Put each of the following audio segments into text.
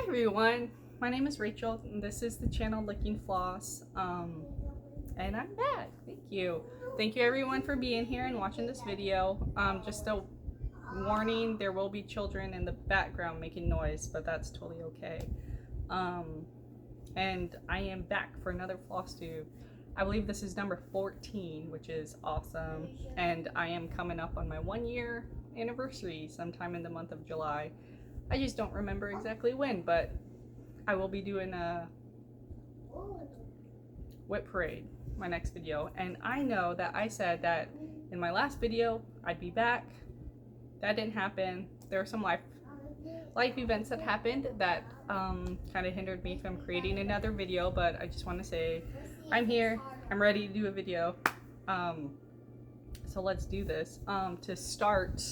everyone, my name is Rachel and this is the channel Licking Floss, and I'm back. Thank you everyone for being here and watching this video. Just a warning, there will be children in the background making noise, but that's totally okay. And I am back for another floss tube. I believe this is number 14, which is awesome, and I am coming up on my 1-year anniversary sometime in the month of July. I just don't remember exactly when, but I will be doing a whip parade, my next video. And I know that I said that in my last video I'd be back. That didn't happen. There were some life events that happened that kind of hindered me from creating another video, but I just want to say I'm here. I'm ready to do a video. So let's do this. To start,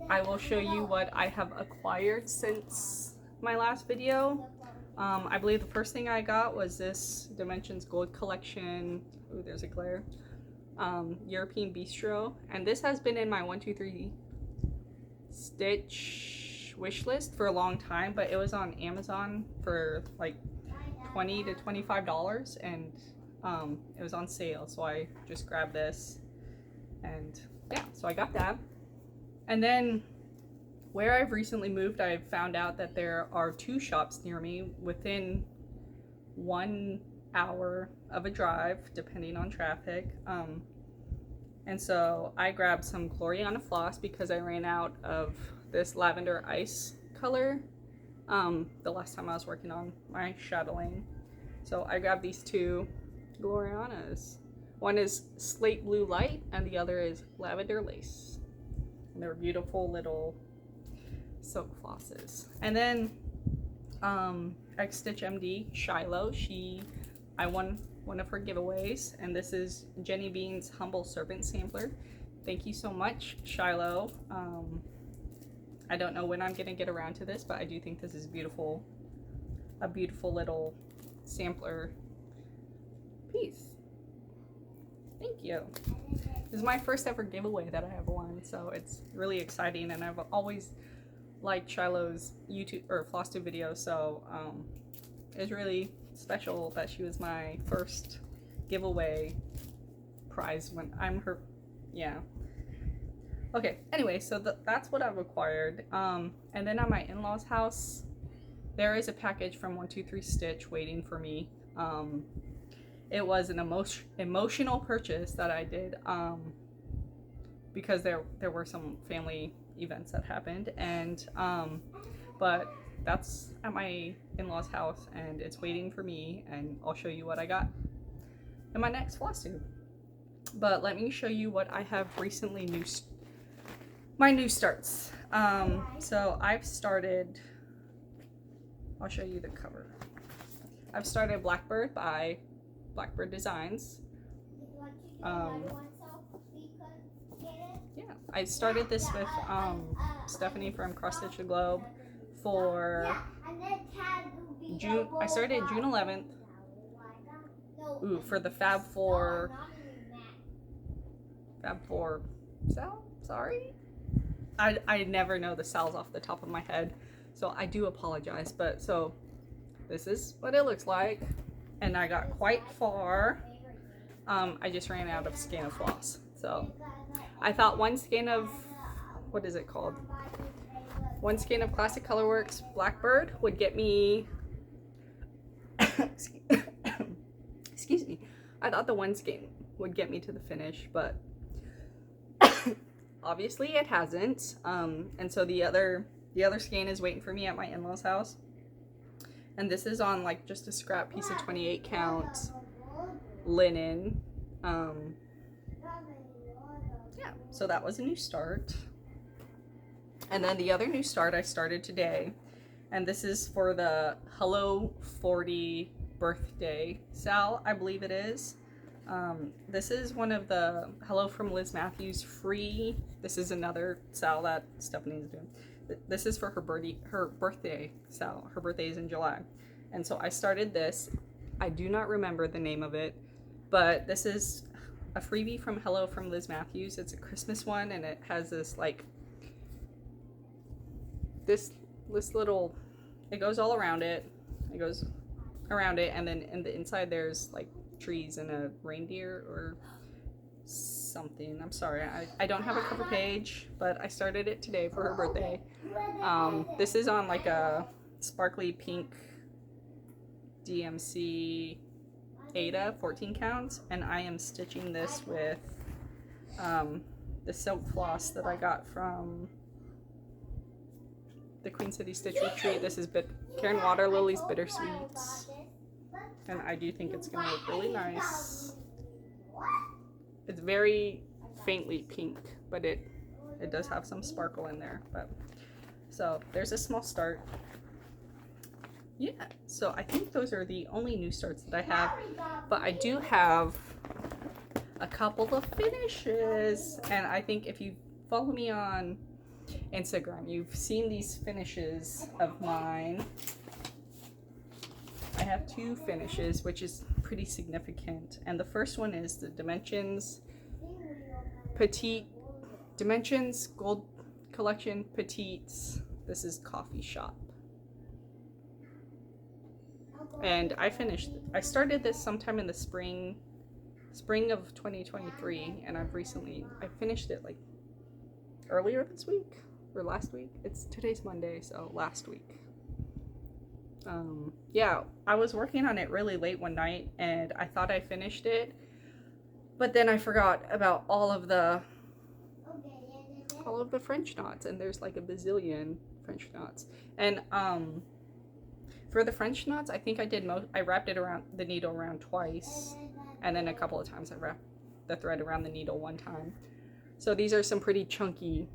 I will show you what I have acquired since my last video. I believe the first thing I got was this Dimensions Gold Collection. Ooh, there's a glare. European Bistro, and this has been in my 1, 2, 3 Stitch wish list for a long time, but it was on Amazon for like $20 to $25, and it was on sale, so I just grabbed this, and yeah, so I got that. And then where I've recently moved, I've found out that there are 2 shops near me within 1 hour of a drive, depending on traffic. And so I grabbed some Gloriana floss because I ran out of this lavender ice color the last time I was working on my shadowing. So I grabbed these 2 Glorianas. One is slate blue light and the other is lavender lace. And they're beautiful little silk flosses. And then X Stitch MD Shiloh, I won one of her giveaways, and this is Jenny Bean's Humble Servant Sampler. Thank you so much, Shiloh. I don't know when I'm gonna get around to this, but I do think this is beautiful. A beautiful little sampler piece. Thank you. This is my first ever giveaway that I have won, so it's really exciting, and I've always liked Shiloh's YouTube or Flosstube videos, so it's really special that she was my first giveaway prize when I'm her. Yeah. Okay, anyway, so that's what I've acquired. And then at my in-laws' house, there is a package from 1, 2, 3 Stitch waiting for me. It was an emotional purchase that I did because there were some family events that happened, and but that's at my in-laws house and it's waiting for me, and I'll show you what I got in my next floss tube. But let me show you what I have recently my new starts. So I've started, I'll show you the cover. I've started Blackbird by Blackbird Designs. Yeah, I started this with Stephanie from Cross Stitch the Globe for June. I started June 11th. Ooh, for the Fab 4 sal? Sorry? I never know the sals off the top of my head, so I do apologize. But so this is what it looks like, and I got quite far. I just ran out of skein of floss, so I thought one skein of, what is it called? One skein of Classic Colorworks Blackbird would get me excuse me. I thought the one skein would get me to the finish, but obviously it hasn't. And so the other skein is waiting for me at my in-laws house. And this is on like just a scrap piece of 28 count linen. Yeah, so that was a new start. And then the other new start I started today, and this is for the Hello 40 birthday sal, I believe it is. This is one of the Hello from Liz Matthews free. This is another sal that Stephanie is doing. This is for her birthday sal. Her birthday is in July. And so I started this. I do not remember the name of it, but this is a freebie from Hello from Liz Matthews. It's a Christmas one, and it has this like this little it goes all around it. It goes around it, and then in the inside there's like trees and a reindeer or something. I'm sorry, I don't have a cover page, but I started it today for her birthday. This is on like a sparkly pink DMC Ada 14 counts, and I am stitching this with the silk floss that I got from the Queen City Stitch Retreat. This is Karen Waterlily's Bittersweets, and I do think it's gonna look really nice. It's very faintly pink, but it does have some sparkle in there. But so there's a small start. Yeah, so I think those are the only new starts that I have, but I do have a couple of finishes, and I think if you follow me on Instagram, you've seen these finishes of mine. I have 2 finishes, which is pretty significant, and the first one is the Dimensions Gold Collection Petites. This is Coffee Shop. And I started this sometime in the spring of 2023, and I finished it like earlier this week or last week. Today's Monday, so last week. Yeah, I was working on it really late one night, and I thought I finished it, but then I forgot about all of the French knots, and there's like a bazillion French knots. And for the French knots, I think I wrapped it around the needle around twice, and then a couple of times I wrapped the thread around the needle one time. So these are some pretty chunky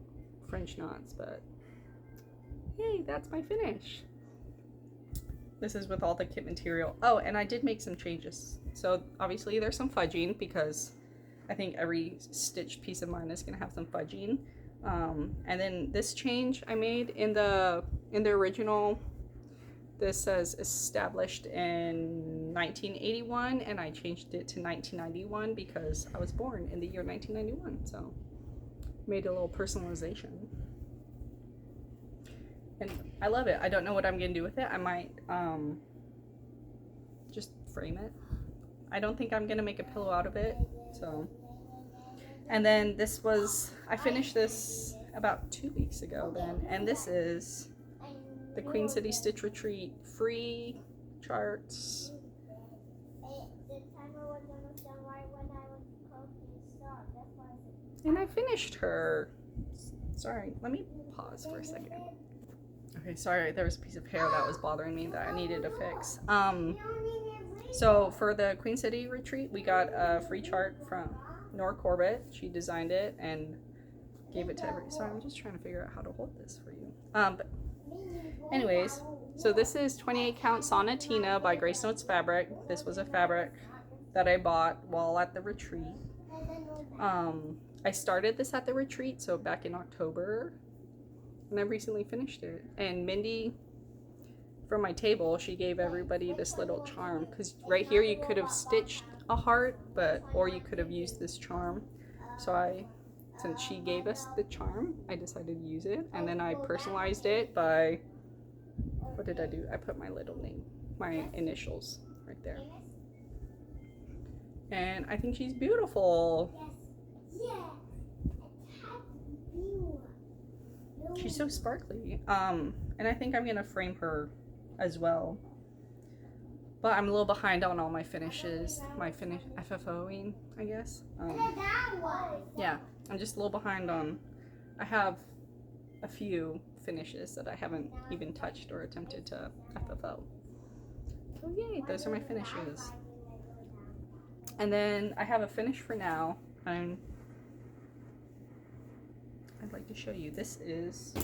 French knots, but yay, that's my finish. This is with all the kit material. Oh, and I did make some changes. So obviously there's some fudging, because I think every stitched piece of mine is gonna have some fudging. And then this change I made in the original, this says established in 1981, and I changed it to 1991 because I was born in the year 1991. So made a little personalization. And I love it. I don't know what I'm gonna do with it. I might just frame it. I don't think I'm gonna make a pillow out of it. So, and then I finished this about 2 weeks ago then, and this is the Queen City Stitch Retreat free charts. And I finished her. Sorry, let me pause for a second. Okay, sorry, there was a piece of hair that was bothering me that I needed to fix. So for the Queen City Retreat, we got a free chart from Nora Corbett. She designed it and gave it to everybody. So I'm just trying to figure out how to hold this for you. But anyways, so this is 28 count Sonatina by Grace Notes Fabric. This was a fabric that I bought while at the retreat. I started this at the retreat, so back in October, and I recently finished it. And Mindy, from my table, she gave everybody this little charm, because right here you could have stitched a heart, or you could have used this charm. So since she gave us the charm, I decided to use it, and then I personalized it by, what did I do? I put my little name, my initials right there. And I think she's beautiful. She's so sparkly. And I think I'm gonna frame her as well. But I'm a little behind on all my finishes, my FFOing, I guess. Yeah, I'm just a little behind on. I have a few finishes that I haven't even touched or attempted to FFO. So yay, those are my finishes. And then I have a finish for now. I'd like to show you. This is,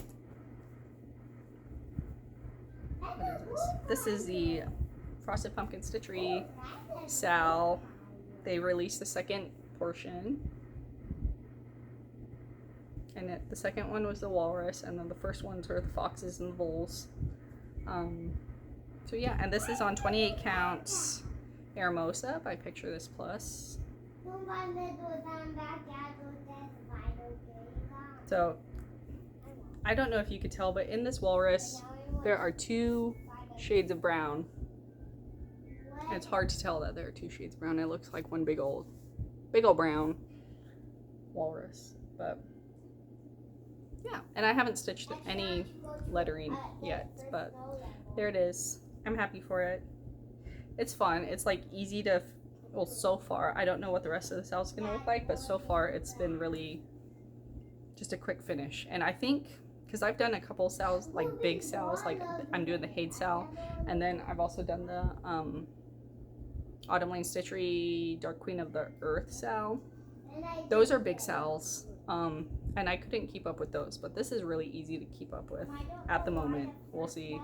what is this? This is the Frosted Pumpkin Stitchery Sal. They released the second portion. And the second one was the walrus, and then the first ones were the foxes and the voles. So yeah, and this is on 28 counts Hermosa by Picture This Plus. So I don't know if you could tell, but in this walrus there are two shades of brown. And it's hard to tell that there are two shades of brown. It looks like one big old brown walrus. But yeah, and I haven't stitched any lettering yet, but there it is. I'm happy for it. It's fun. It's like easy to, well, so far. I don't know what the rest of the sal's gonna look like, but so far it's been really just a quick finish. And I think, because I've done a couple sals, like big sals, like I'm doing the Hade sal, and then I've also done the Autumn Lane Stitchery Dark Queen of the Earth sal. Those are big sals, and I couldn't keep up with those, but this is really easy to keep up with at the moment. We'll see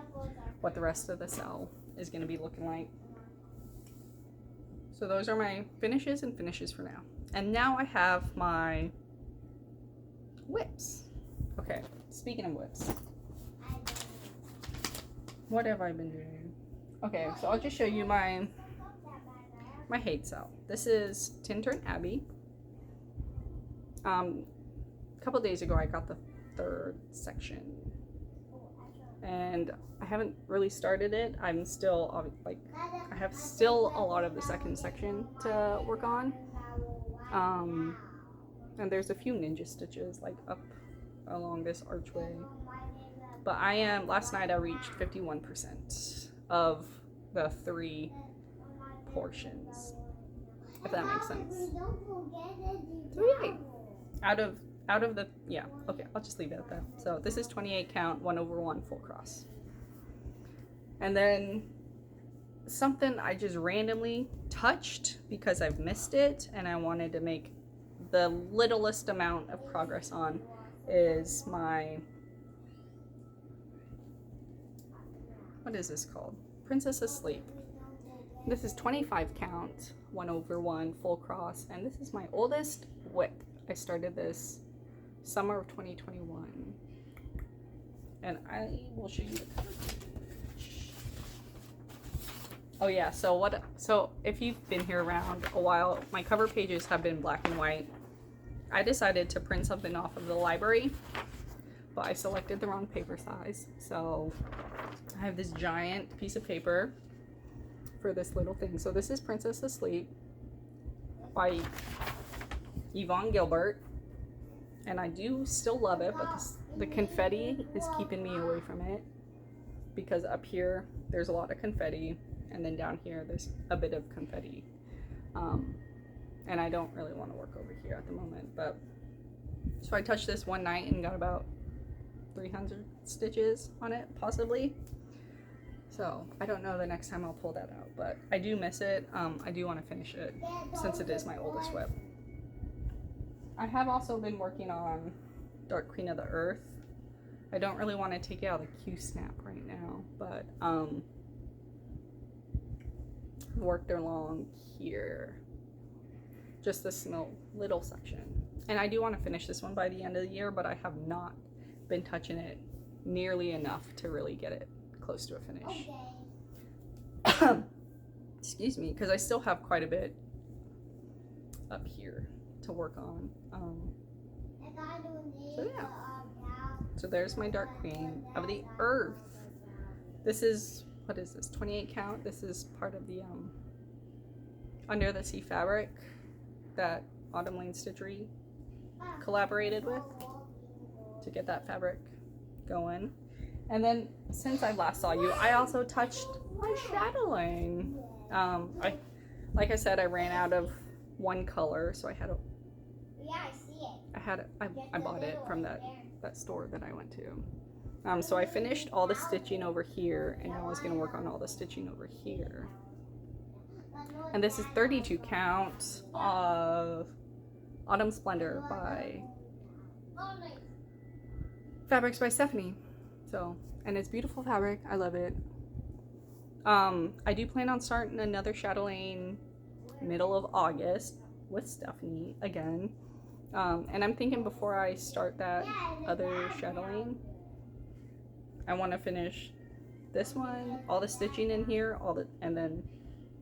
what the rest of the sal is going to be looking like. So those are my finishes and finishes for now. And now I have my whips. Okay, speaking of whips, what have I been doing? Okay, so I'll just show you my Hade sal. This is Tintern Abbey. A couple days ago I got the third section, and I haven't really started it. I'm still like, I have still a lot of the second section to work on, and there's a few ninja stitches like up along this archway, but I am, last night I reached 51% of the 3 portions, if that makes sense. So yay! Out of the, yeah, okay, I'll just leave it at that. So this is 28 count, 1/1 full cross. And then something I just randomly touched because I've missed it and I wanted to make the littlest amount of progress on is my, what is this called? Princess Asleep. This is 25 count, 1/1 full cross, and this is my oldest whip. I started this summer of 2021, and I will show you the cover page. Oh yeah, so if you've been here around a while, my cover pages have been black and white. I decided to print something off of the library, but I selected the wrong paper size, so I have this giant piece of paper for this little thing. So this is Princess Asleep by Yvonne Gilbert, and I do still love it, but the confetti is keeping me away from it, because up here there's a lot of confetti, and then down here there's a bit of confetti, and I don't really want to work over here at the moment. But so I touched this one night and got about 300 stitches on it, possibly. So I don't know the next time I'll pull that out, but I do miss it. I do want to finish it since it is my oldest whip. I have also been working on Dark Queen of the Earth. I don't really want to take out the Q-snap right now, but worked along here, just this little section. And I do want to finish this one by the end of the year, but I have not been touching it nearly enough to really get it close to a finish. Okay. Excuse me, because I still have quite a bit up here to work on. So yeah, so there's my Dark Queen of the Earth. This is, what is this, 28 count? This is part of the Under the Sea fabric that Autumn Lane Stitchery collaborated with to get that fabric going. And then since I last saw you, I also touched my chatelaine. Like I said, I ran out of one color, so I had a, I bought it from that store that I went to. So I finished all the stitching over here, and now I was gonna work on all the stitching over here. And this is 32 count of Autumn Splendor by Fabrics by Stephanie. So, and it's beautiful fabric. I love it. I do plan on starting another chatelaine middle of August with Stephanie again. And I'm thinking before I start that other chatelaine, I want to finish this one, all the stitching in here, and then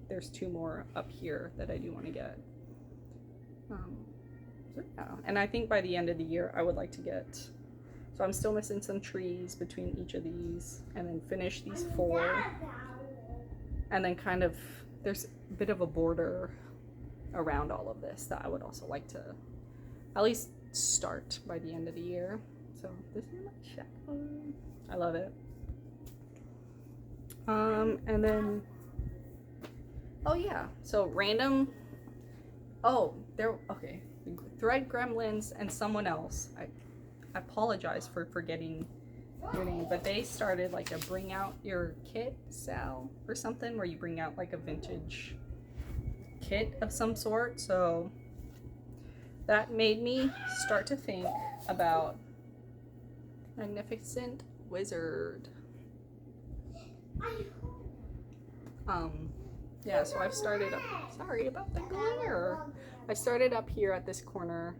there's 2 more up here that I do want to get. So yeah, and I think by the end of the year I would like to get So I'm still missing some trees between each of these, and then finish these 4. And then kind of, there's a bit of a border around all of this that I would also like to at least start by the end of the year. So this is my shadow. I love it. And then, oh yeah, so random, okay, Thread Gremlins and someone else, I apologize for forgetting your name, but they started like a bring out your kit, Sal, or something, where you bring out like a vintage kit of some sort. So that made me start to think about Magnificent Wizard. Yeah, so I've started up, sorry about the glare. I started up here at this corner,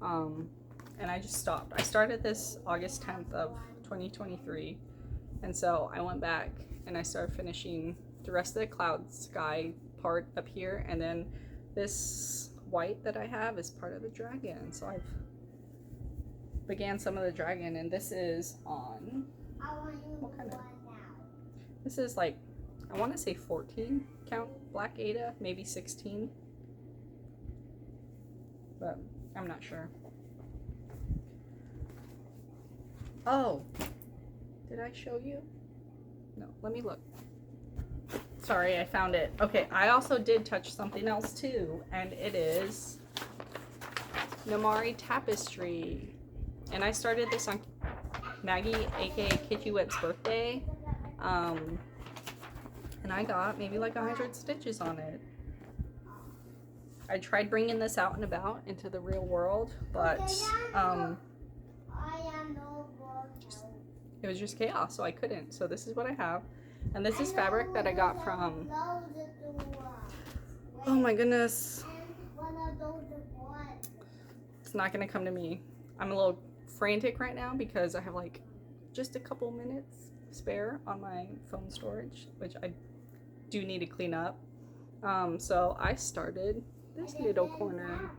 and I just stopped. I started this August 10th of 2023, and so I went back and I started finishing the rest of the cloud sky part up here, and then this white that I have is part of the dragon. So I've began some of the dragon, and this is on, what kind of, this is like, I want to say 14 count Black Ada, maybe 16, but I'm not sure. Oh, did I show you? No, let me look. Sorry, I found it. Okay, I also did touch something else too, and it is Namari Tapestry. And I started this on Maggie, aka Kitty Whip's birthday. And I got maybe like 100 stitches on it. I tried bringing this out and about into the real world, but it was just chaos, so I couldn't. So this is what I have. And this is fabric that I got from, oh my goodness, it's not gonna come to me. I'm a little frantic right now because I have like just a couple minutes spare on my phone storage, which I do need to clean up. So I started this little corner,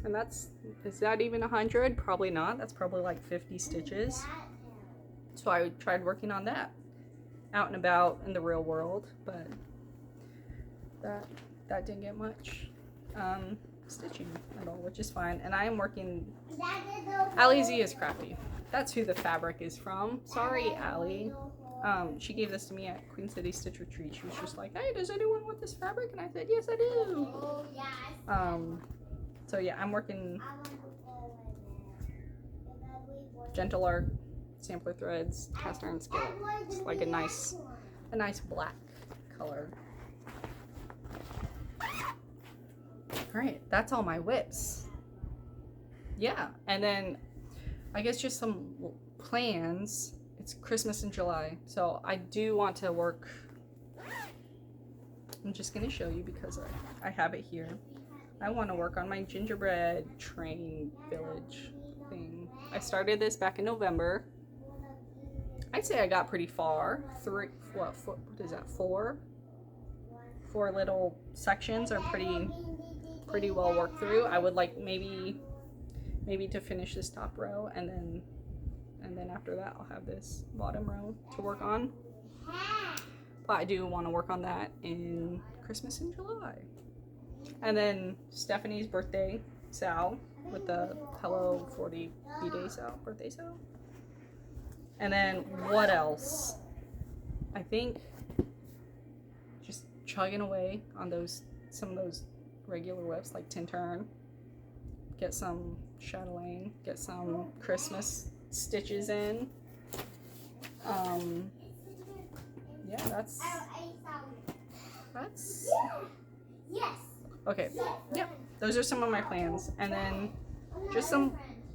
and that's, is that even 100? Probably not. That's probably like 50 stitches. So I tried working on that out and about in the real world, but that didn't get much stitching at all, which is fine. And I am working, Allie Z is crafty. That's who the fabric is from. Sorry, Allie. She gave this to me at Queen City Stitch Retreat. She was just like, hey, does anyone want this fabric? And I said, yes, I do. So yeah, I'm working Gentle Art, sampler threads, cast iron skillet. It's like a nice black color. All right, that's all my whips. Yeah, and then I guess just some plans. It's Christmas in July, so I do want to work. I'm just gonna show you because I have it here. I want to work on my gingerbread train village thing. I started this back in November. I'd say I got pretty far. What is that? Four little sections are pretty well worked through. I would like maybe to finish this top row, and then after that I'll have this bottom row to work on. But I do want to work on that in Christmas in July. And then Stephanie's birthday, Sal, with the Hello 40 B-Day Sal, birthday Sal. And then what else? I think just chugging away on some of those regular whips like Tintern. Get some chatelaine, get some Christmas stitches in. Yeah, that's Yes. Okay. Yep. Those are some of my plans. And then just some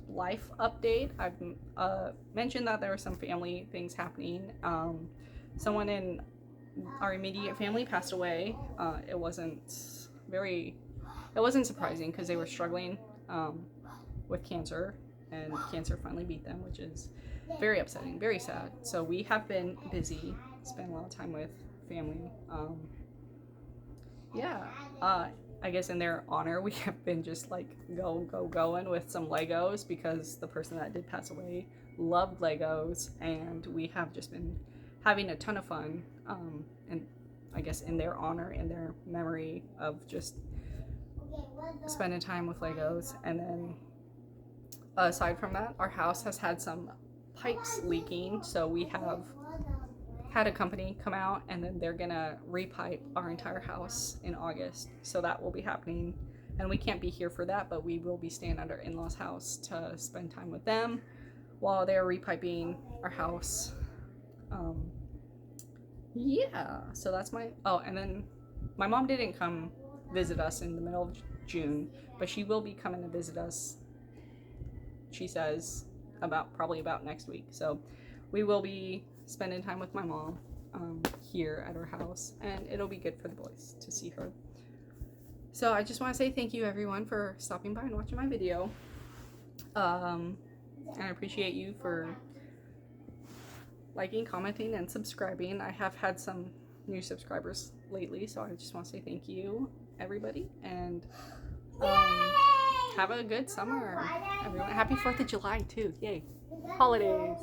life update. I've mentioned that there were some family things happening. Someone in our immediate family passed away. It wasn't surprising because they were struggling with cancer, and cancer finally beat them, which is very upsetting, very sad. So we have been busy, spent a lot of time with family. I guess in their honor, we have been just like going with some Legos because the person that did pass away loved Legos, and we have just been having a ton of fun. And I guess in their honor, in their memory of just spending time with Legos. And then aside from that, our house has had some pipes leaking, so we have had a company come out, and then they're gonna repipe our entire house in August. So that will be happening, and we can't be here for that, but we will be staying at our in-laws' house to spend time with them while they're repiping our house. Yeah, so that's my, oh, and then my mom didn't come visit us in the middle of June, but she will be coming to visit us, she says, probably about next week. So we will be spending time with my mom here at her house, and it'll be good for the boys to see her. So I just want to say thank you everyone for stopping by and watching my video. And I appreciate you for liking, commenting, and subscribing. I have had some new subscribers lately, so I just want to say thank you everybody, and have a good summer everyone. Happy 4th of July too. Yay, holidays.